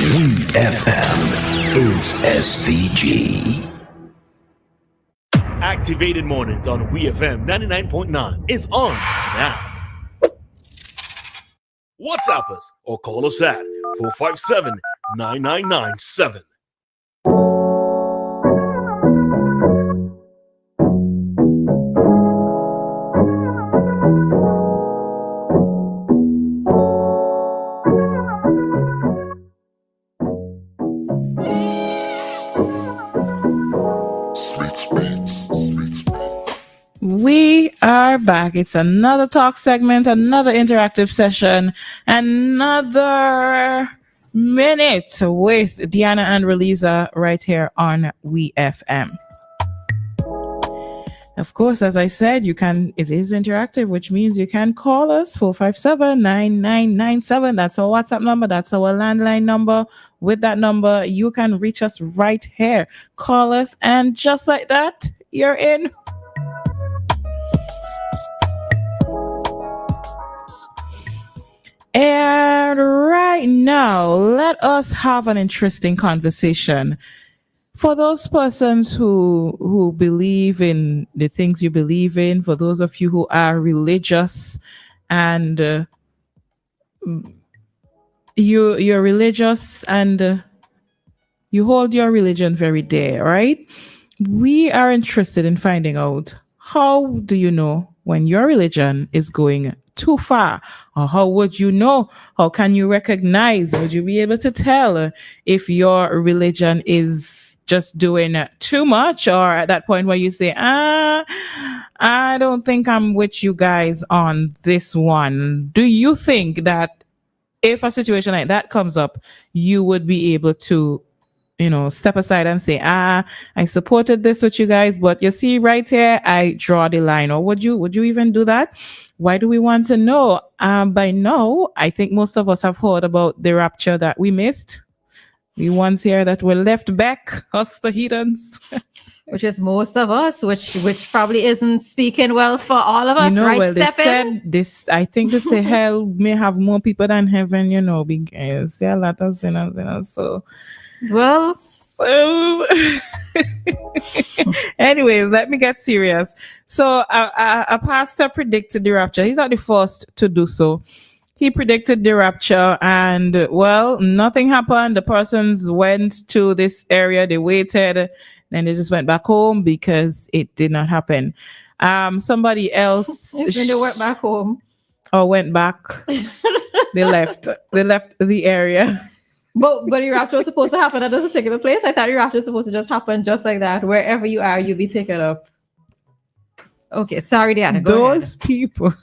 WEFM is SPG. Activated Mornings on WEFM 99.9 is on now. WhatsApp us or call us at 457-9997. We are back. It's another talk segment, another interactive session, another minute with Dianna and Roleza right here on WEFM. Of course, as I said, it is interactive, which means you can call us 457-9997. That's our WhatsApp number. That's our landline number. With that number, you can reach us right here. Call us, and just like that, you're in. And right now, let us have an interesting conversation. For those persons who believe in the things you believe in, for those of you who are religious and you're religious and you hold your religion very dear, right? We are interested in finding out, how do you know when your religion is going too far? Or how would you know? How can you recognize? Would you be able to tell if your religion is just doing too much, or at that point where you say, I don't think I'm with you guys on this one? Do you think that if a situation like that comes up, you would be able to step aside and say, I supported this with you guys, but you see right here, I draw the line? Or would you even do that? Why do we want to know? By now, I think most of us have heard about the rapture that we missed. The ones here that were left back, us the heathens. Which is most of us, which probably isn't speaking well for all of us, right? Well, they said this. I think they say hell may have more people than heaven, because there are a lot of sinners, so. Well, so anyways, let me get serious. So a pastor predicted the rapture. He's not the first to do so. He predicted the rapture, and well, nothing happened. The persons went to this area, they waited, then they just went back home because it did not happen. Somebody else they went back home. Or went back. They left the area. But the rapture was supposed to happen at a particular place. I thought the rapture was supposed to just happen just like that. Wherever you are, you'll be taken up. Okay, sorry, Dianna. Those people.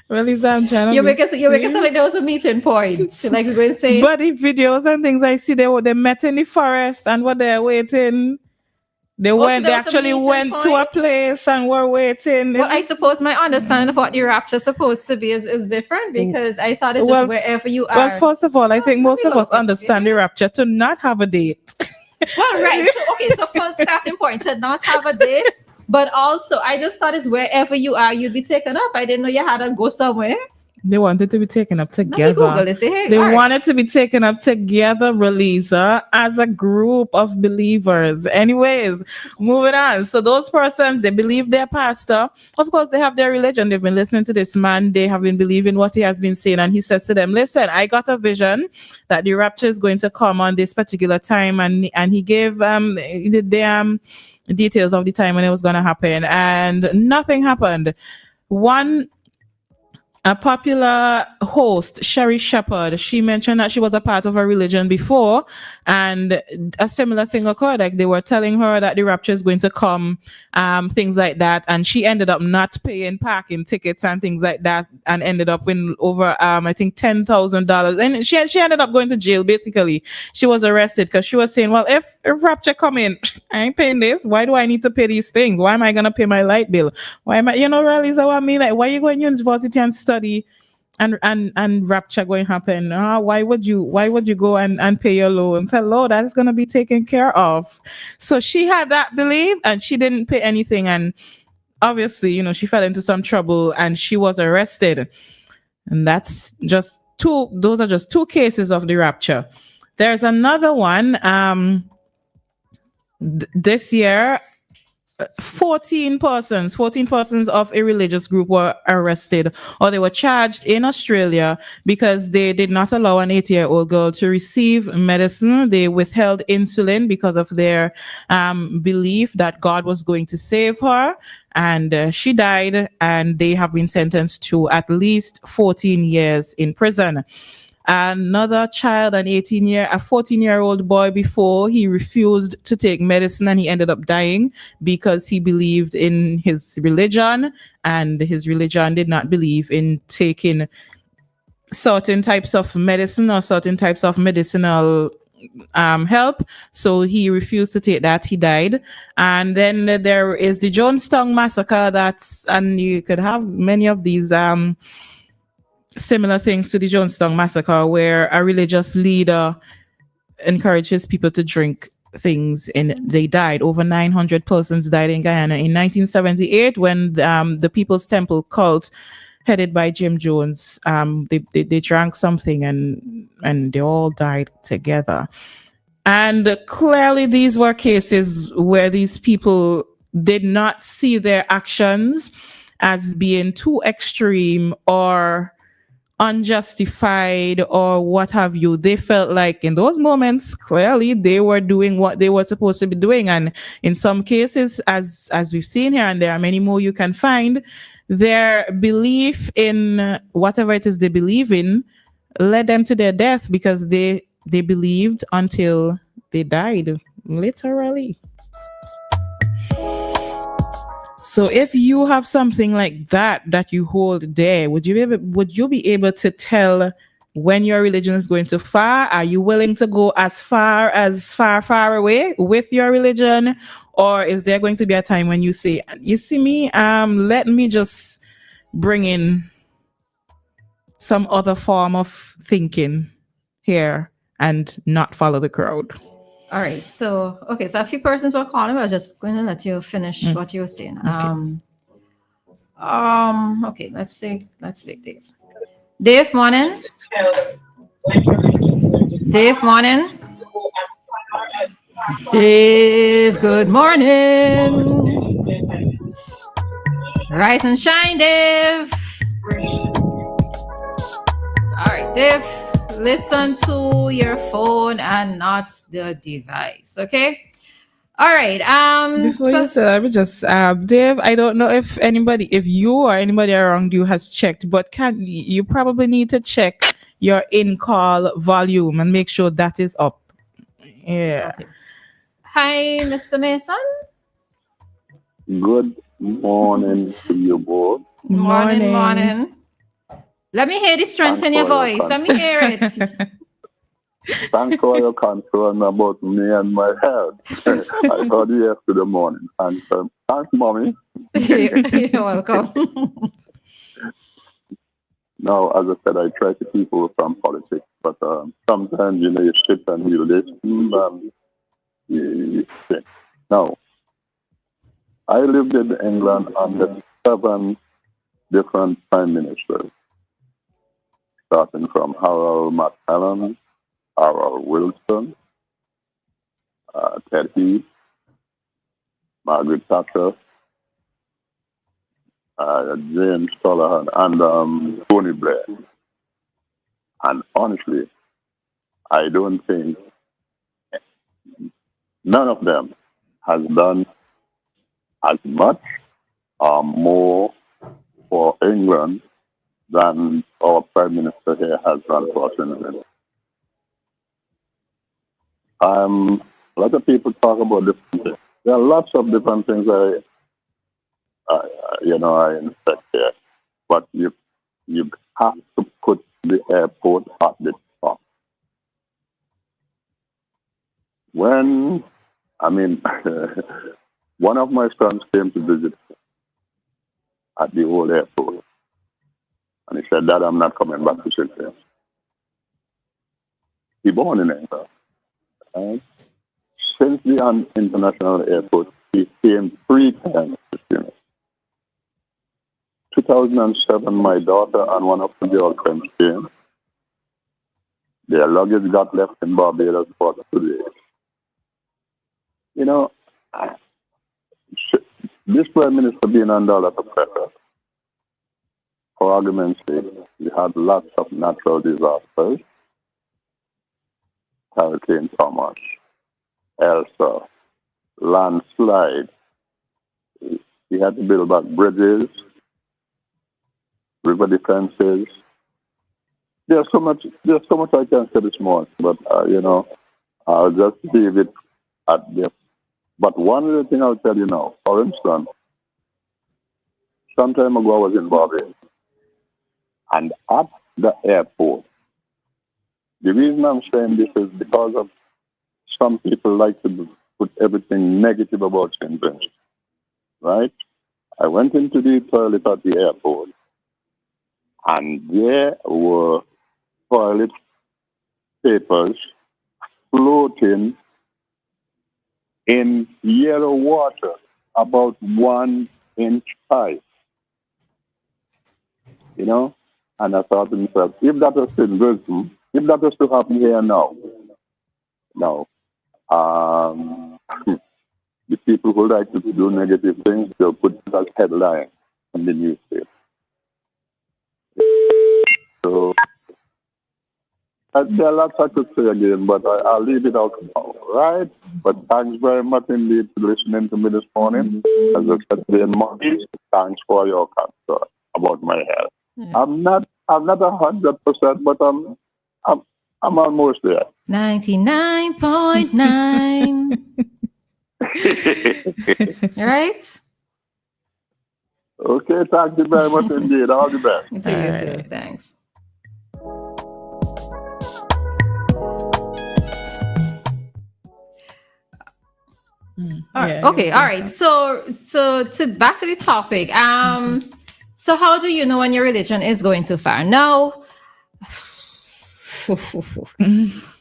Really, I'm trying to. You're making it sound like there was a meeting point. Like we're going to say. But the videos and things I see, they met in the forest and were there waiting. They actually went to a place and were waiting. Well, I suppose my understanding of what the rapture is supposed to be is different, because I thought it's just wherever you are. Well, first of all, I think most of us understand the rapture to not have a date. Well, right. So first starting point, to not have a date, but also I just thought it's wherever you are, you'd be taken up. I didn't know you had to go somewhere. They wanted to be taken up together. They wanted to be taken up together, Roleza, as a group of believers. Anyways, moving on. So those persons, they believe their pastor. Of course, they have their religion. They've been listening to this man. They have been believing what he has been saying. And he says to them, listen, I got a vision that the rapture is going to come on this particular time. And he gave the details of the time when it was going to happen. And nothing happened. A popular host, Sherry Shepherd, she mentioned that she was a part of a religion before, and a similar thing occurred. Like they were telling her that the rapture is going to come, things like that, and she ended up not paying parking tickets and things like that, and ended up in over I think $10,000, and she ended up going to jail. Basically, she was arrested because she was saying, well, if rapture come in, I ain't paying this. Why do I need to pay these things? Why am I gonna pay my light bill? Why am I, really? So I mean, like, why you going to university and study and rapture going to happen? Why would you go and pay your loan? Tell Lord, that's going to be taken care of. So she had that belief and she didn't pay anything, and obviously she fell into some trouble and she was arrested. And that's just two. Those are just two cases of the rapture. There's another one. This year, 14 persons of a religious group were arrested, or they were charged in Australia because they did not allow an 80-year-old girl to receive medicine. They withheld insulin because of their belief that God was going to save her, and she died, and they have been sentenced to at least 14 years in prison. Another child, a 14-year-old boy, before he refused to take medicine and he ended up dying because he believed in his religion, and his religion did not believe in taking certain types of medicine or certain types of medicinal help. So he refused to take that. He died. And then there is the Jonestown massacre. And you could have many of these similar things to the Jonestown massacre, where a religious leader encourages people to drink things and they died. Over 900 persons died in Guyana in 1978 when the People's Temple cult headed by Jim Jones, they drank something and they all died together. And clearly these were cases where these people did not see their actions as being too extreme or unjustified or what have you. They felt like in those moments, clearly they were doing what they were supposed to be doing. And in some cases, as we've seen here, and there are many more you can find, their belief in whatever it is they believe in led them to their death because they believed until they died, literally. So if you have something like that you hold there, would you be able to tell when your religion is going too far? Are you willing to go as far far away with your religion? Or is there going to be a time when you say, you see me, let me just bring in some other form of thinking here and not follow the crowd? All right. So a few persons were calling. I was just going to let you finish what you were saying. Okay. Let's take Dave. Dave, morning. Dave, morning. Dave, good morning. Rise and shine, Dave. All right, Dave. Listen to your phone and not the device, okay? All right. Before you say that, I would just Dave, I don't know if you or anybody around you has checked, but you probably need to check your in-call volume and make sure that is up. Yeah. Okay. Hi, Mr. Mason. Good morning to you both. Morning. Let me hear the strength in your voice. Let me hear it. Thanks for your concern about me and my health. I heard you yesterday morning. Thanks, Mommy. You're welcome. Now, as I said, I try to keep away from politics, but sometimes, you sit and you listen. Now, I lived in England under 7 different prime ministers, starting from Harold Macmillan, Harold Wilson, Ted Heath, Margaret Thatcher, James Callaghan, and Tony Blair. And honestly, I don't think none of them has done as much or more for England than our Prime Minister here has done for us in England. A lot of people talk about different things. There are lots of different things I inspect here, but you have to put the airport at the top. One of my sons came to visit at the old airport, and he said, "Dad, I'm not coming back to St. James." He born in England. Right? Since the international airport, he came 3 times to see me. 2007, my daughter and one of the girlfriends came. Their luggage got left in Barbados for 2 days. You know, this Prime Minister being under a lot of pressure, for argument's sake, we had lots of natural disasters, Hurricane Thomas, Elsa, landslide. We had to build back bridges, river defenses. There's so much I can say this morning, but I'll just leave it at this. But one other thing I'll tell you now, for instance, some time ago I was in Barbados, and at the airport, the reason I'm saying this is because of some people like to put everything negative about St. Vincent, right? I went into the toilet at the airport, and there were toilet papers floating in yellow water about 1 inch high. And I thought to myself, if that was in Vincent, if that was to happen here now, the people who like to do negative things, they'll put it as headline in the newspaper. So there are lots I could say again, but I'll leave it out now, right? But thanks very much indeed for listening to me this morning. As I said, thanks for your concern about my health. Yeah. I'm not 100%, but I'm almost there. 99.9. Right? Okay, thank you very much indeed. All the best. To you too. Thanks. Okay. All right. So back to the topic. So how do you know when your religion is going too far? Now,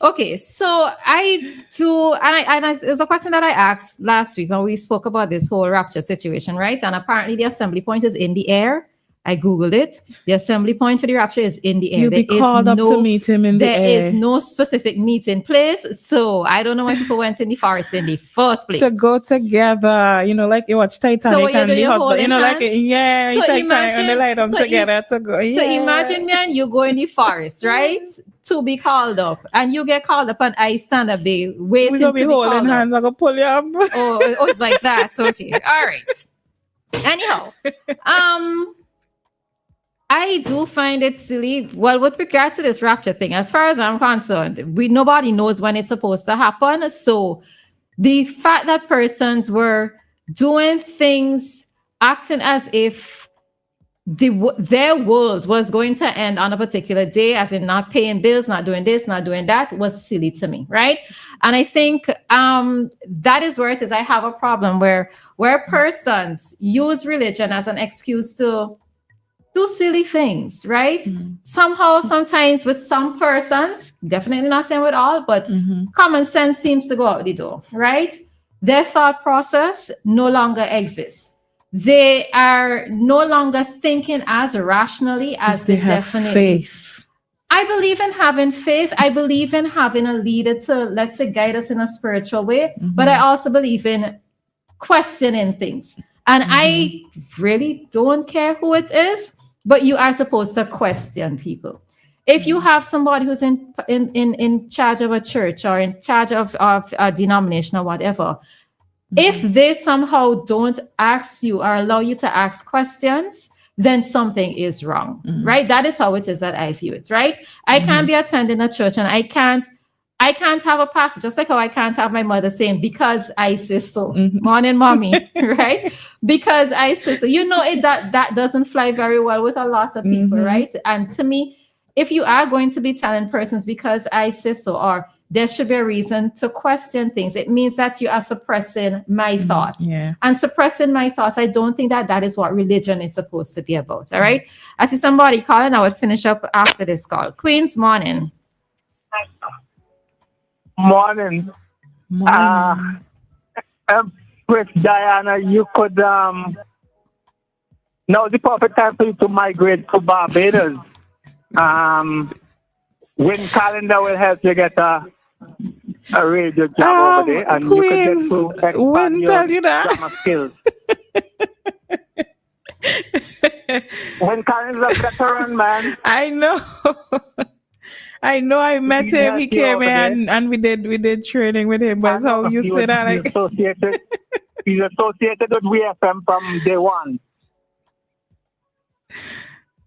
okay. So I do, and it was a question that I asked last week when we spoke about this whole rapture situation, right? And apparently the assembly point is in the air. I Googled it. The assembly point for the rapture is in the air. You'll be called up to meet him in the air. There is no specific meeting place. So I don't know why people went in the forest in the first place. To go together, like you watch Titanic so and the husband, so Titanic and they lie down together to go. Yeah. So imagine me and you go in the forest, right? To be called up. And you get called up and I stand up there waiting to be called up. Holding hands, I'm going to pull you up. Oh, it's like that. Okay. All right. Anyhow, I do find it silly. Well, with regards to this rapture thing, as far as I'm concerned, nobody knows when it's supposed to happen. So the fact that persons were doing things, acting as if their world was going to end on a particular day, as in not paying bills, not doing this, not doing that, was silly to me, right? And I think that is where it is. I have a problem where persons use religion as an excuse to do silly things, right? Somehow, sometimes with some persons, definitely not saying with all, but common sense seems to go out the door, right? Their thought process no longer exists. They are no longer thinking as rationally as they definitely have faith. I believe in having faith. I believe in having a leader to, let's say, guide us in a spiritual way. But I also believe in questioning things. And I really don't care who it is, but you are supposed to question people. If you have somebody who's in charge of a church or in charge of a denomination or whatever, if they somehow don't ask you or allow you to ask questions, then something is wrong, right? That is how it is that I view it, right? I can't be attending a church and I can't have a pastor, just like how I can't have my mother saying, because I say so. Morning, mommy, right? Because I say so. That doesn't fly very well with a lot of people, right? And to me, if you are going to be telling persons because I say so, or there should be a reason to question things, it means that you are suppressing my thoughts. Yeah. And suppressing my thoughts, I don't think that is what religion is supposed to be about, all right? I see somebody calling. I would finish up after this call. Queens, morning. Morning. With Dianna, you could now the perfect time for you to migrate to Barbados. Win calendar will help you get a radio job over there, and you could get Queens, to expand wouldn't your tell you that. drama skills. Win calendar veteran, man. I know. I know. I met He him. He helped you came over in and we did training with him. But I how know you say that? he's associated with WEFM from day one.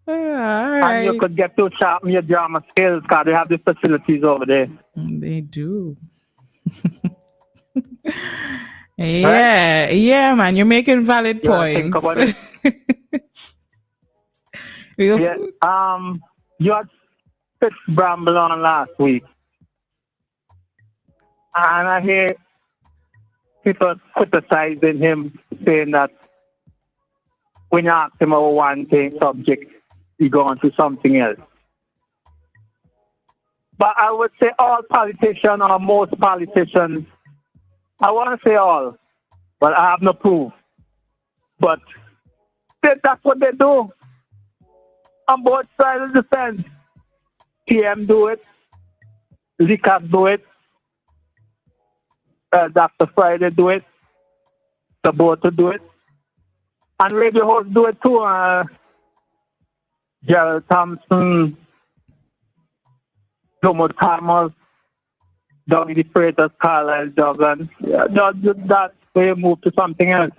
All And you right. could get to sharpen your drama skills because they have the facilities over there. They do. Yeah, man. You're making valid You gotta think points. about it. Yeah. You had Fitz Bramble on last week. And I hear people criticizing him, saying that when you ask him about one thing subject, he go on to something else. But I would say all politicians or most politicians, I want to say all, but I have no proof. But that's what they do on both sides of the fence. PM do it, Likas do it, Dr. Friday do it, the board to do it, and radio hosts do it too. Gerald Thompson, Jomo Thomas, Dougie the Freighter, Carlisle Duggan. Yeah, that way move to something else.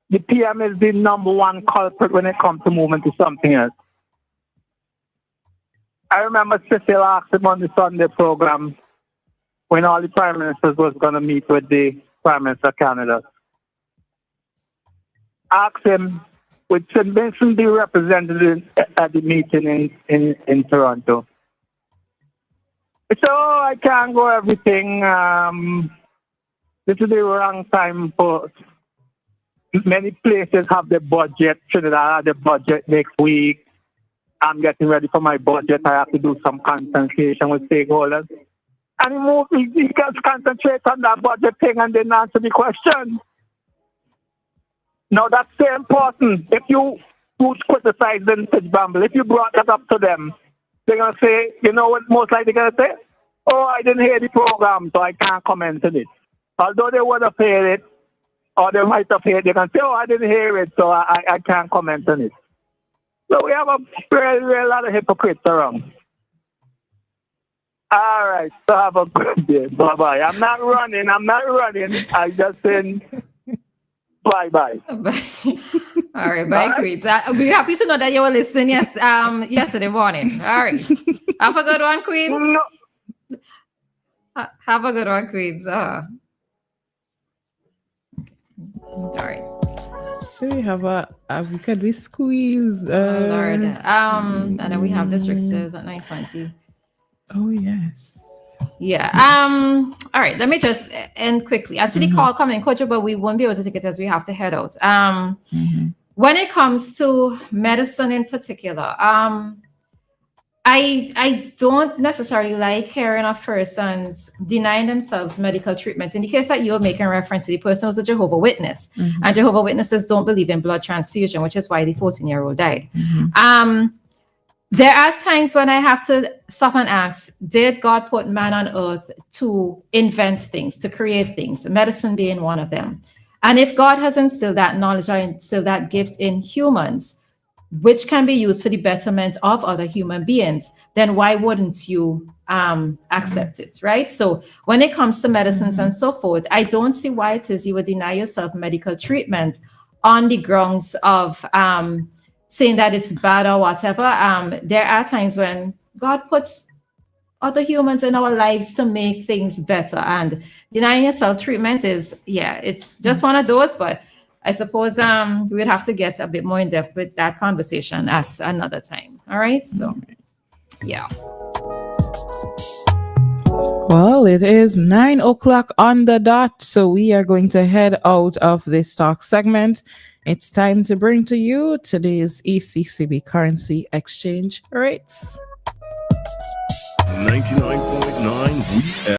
The PM is the number one culprit when it comes to moving to something else. I remember Cecil asked him on the Sunday program when all the prime ministers was going to meet with the Prime Minister of Canada. Asked him, would St. Vincent be represented at the meeting in Toronto? He said, oh, I can't go everything. This is the wrong time for... Many places have the budget. Trinidad have the budget next week. I'm getting ready for my budget. I have to do some consultation with stakeholders. And he can concentrate on that budget thing and then answer the question. Now, that's so important. If you criticize them, Bramble, if you brought that up to them, they're going to say, you know what most likely they're going to say? Oh, I didn't hear the program, so I can't comment on it. Although they would have heard it, or they might have heard it, they can say, oh, I didn't hear it, so I can't comment on it. So we have a real lot of hypocrites around. All right, so have a good day. Bye-bye. I'm not running. I just saying bye-bye. All right, bye, Queens. We're happy to know that you were listening yesterday morning. All right. Have a good one, Queens. No. Have a good one, Queens. All right. So we have could we squeeze? Lord. And then we have district stairs at 9:20. Oh yes. Yeah. All right. Let me just end quickly. I see the call coming, Coach, but we won't be able to take it as we have to head out. When it comes to medicine in particular, I don't necessarily like hearing of persons denying themselves medical treatment. In the case that you're making reference to, the person was a Jehovah's Witness, and Jehovah's Witnesses don't believe in blood transfusion, which is why the 14-year-old died. There are times when I have to stop and ask, did God put man on earth to invent things, to create things, medicine being one of them? And if God has instilled that knowledge or instilled that gift in humans, which can be used for the betterment of other human beings, then why wouldn't you accept it, right? So when it comes to medicines and so forth, I don't see why it is you would deny yourself medical treatment on the grounds of saying that it's bad or whatever. There are times when God puts other humans in our lives to make things better, and denying yourself treatment is, it's just one of those, but I suppose we would have to get a bit more in depth with that conversation at another time. All right. So, yeah. Well, it is 9 o'clock on the dot. So we are going to head out of this talk segment. It's time to bring to you today's ECCB currency exchange rates. 99.9 WEFM.